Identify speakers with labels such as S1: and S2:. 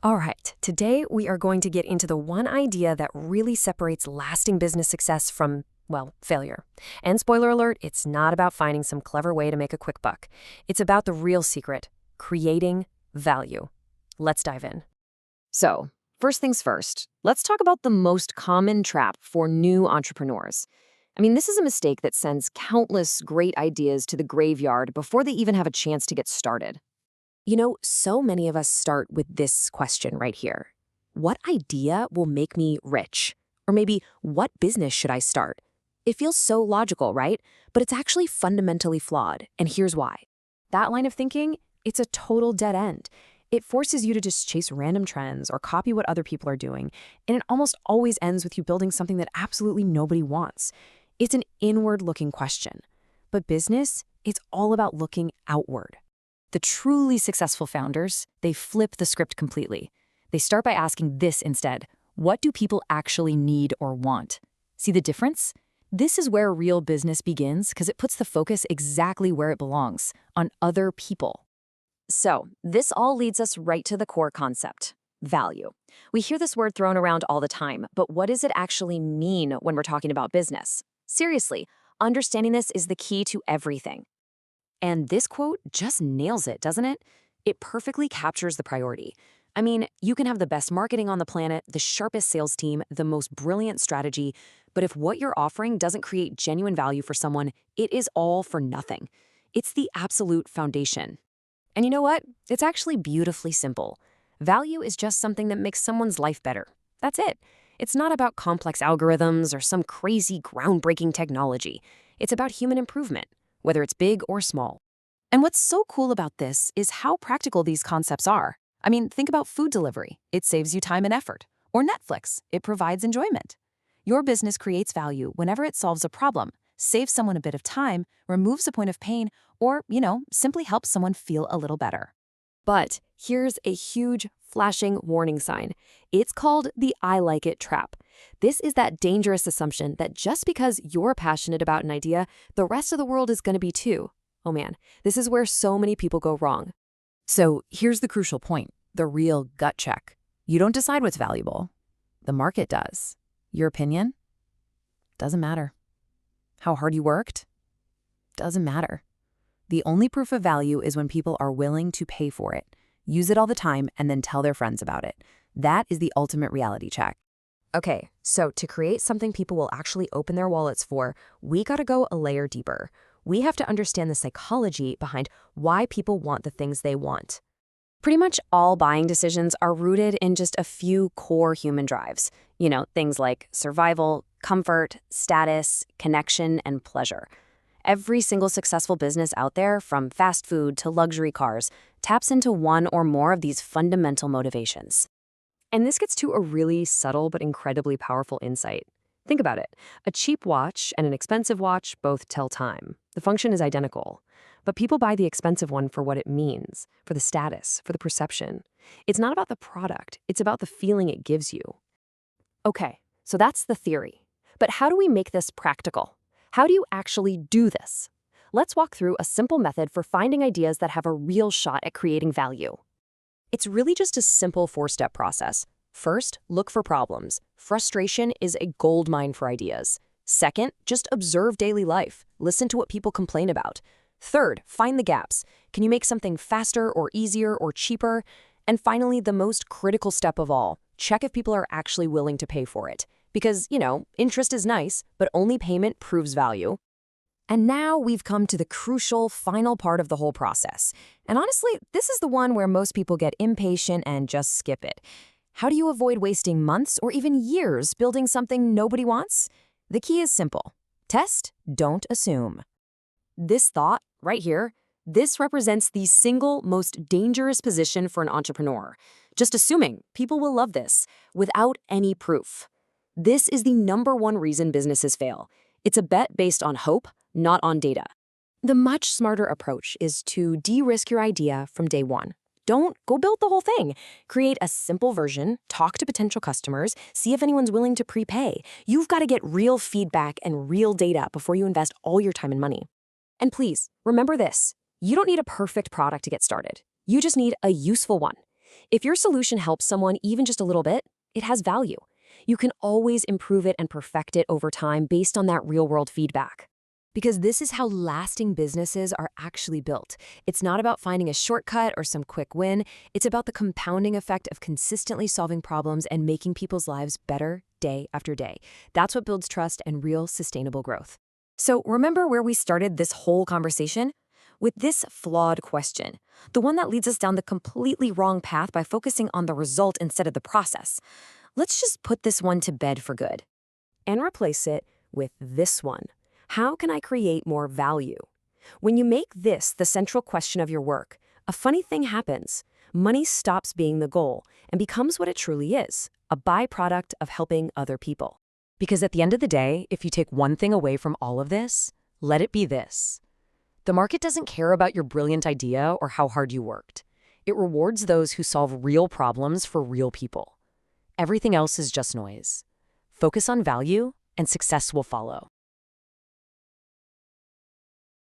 S1: All right, today we are going to get into the one idea that really separates lasting business success from, well, failure. And spoiler alert, it's not about finding some clever way to make a quick buck. It's about the real secret, creating value. Let's dive in. So, first things first, let's talk about the most common trap for new entrepreneurs. This is a mistake that sends countless great ideas to the graveyard before they even have a chance to get started. So many of us start with this question right here. What idea will make me rich? Or maybe, what business should I start? It feels so logical, right? But it's actually fundamentally flawed, and here's why. That line of thinking, it's a total dead end. It forces you to just chase random trends or copy what other people are doing, and it almost always ends with you building something that absolutely nobody wants. It's an inward-looking question. But business, it's all about looking outward. The truly successful founders, they flip the script completely. They start by asking this instead: what do people actually need or want? See the difference? This is where real business begins because it puts the focus exactly where it belongs, on other people. So, this all leads us right to the core concept: value. We hear this word thrown around all the time, but what does it actually mean when we're talking about business? Seriously, understanding this is the key to everything. And this quote just nails it, doesn't it? It perfectly captures the priority. You can have the best marketing on the planet, the sharpest sales team, the most brilliant strategy, but if what you're offering doesn't create genuine value for someone, it is all for nothing. It's the absolute foundation. And you know what? It's actually beautifully simple. Value is just something that makes someone's life better. That's it. It's not about complex algorithms or some crazy groundbreaking technology. It's about human improvement, whether it's big or small. And what's so cool about this is how practical these concepts are. Think about food delivery. It saves you time and effort. Or Netflix. It provides enjoyment. Your business creates value whenever it solves a problem, saves someone a bit of time, removes a point of pain, or, simply helps someone feel a little better. But here's a huge flashing warning sign. It's called the I like it trap. This is that dangerous assumption that just because you're passionate about an idea, the rest of the world is going to be too. Oh man, this is where so many people go wrong. So here's the crucial point, the real gut check. You don't decide what's valuable. The market does. Your opinion? Doesn't matter. How hard you worked? Doesn't matter. The only proof of value is when people are willing to pay for it, use it all the time, and then tell their friends about it. That is the ultimate reality check. Okay, so to create something people will actually open their wallets for, we gotta go a layer deeper. We have to understand the psychology behind why people want the things they want. Pretty much all buying decisions are rooted in just a few core human drives. Things like survival, comfort, status, connection, and pleasure. Every single successful business out there, from fast food to luxury cars, taps into one or more of these fundamental motivations. And this gets to a really subtle but incredibly powerful insight. Think about it. A cheap watch and an expensive watch both tell time. The function is identical. But people buy the expensive one for what it means, for the status, for the perception. It's not about the product, it's about the feeling it gives you. Okay, so that's the theory. But how do we make this practical? How do you actually do this? Let's walk through a simple method for finding ideas that have a real shot at creating value. It's really just a simple 4-step process. First, look for problems. Frustration is a goldmine for ideas. Second, just observe daily life. Listen to what people complain about. Third, find the gaps. Can you make something faster or easier or cheaper? And finally, the most critical step of all, check if people are actually willing to pay for it. Because, interest is nice, but only payment proves value. And now we've come to the crucial final part of the whole process. And honestly, this is the one where most people get impatient and just skip it. How do you avoid wasting months or even years building something nobody wants? The key is simple. Test, don't assume. This thought, right here, this represents the single most dangerous position for an entrepreneur. Just assuming people will love this without any proof. This is the #1 reason businesses fail. It's a bet based on hope, not on data. The much smarter approach is to de-risk your idea from day one. Don't go build the whole thing. Create a simple version, talk to potential customers, see if anyone's willing to prepay. You've got to get real feedback and real data before you invest all your time and money. And please, remember this. You don't need a perfect product to get started. You just need a useful one. If your solution helps someone even just a little bit, it has value. You can always improve it and perfect it over time based on that real-world feedback. Because this is how lasting businesses are actually built. It's not about finding a shortcut or some quick win. It's about the compounding effect of consistently solving problems and making people's lives better day after day. That's what builds trust and real sustainable growth. So remember where we started this whole conversation? With this flawed question, the one that leads us down the completely wrong path by focusing on the result instead of the process. Let's just put this one to bed for good and replace it with this one. How can I create more value? When you make this the central question of your work, a funny thing happens. Money stops being the goal and becomes what it truly is, a byproduct of helping other people. Because at the end of the day, if you take one thing away from all of this, let it be this. The market doesn't care about your brilliant idea or how hard you worked. It rewards those who solve real problems for real people. Everything else is just noise. Focus on value, and success will follow.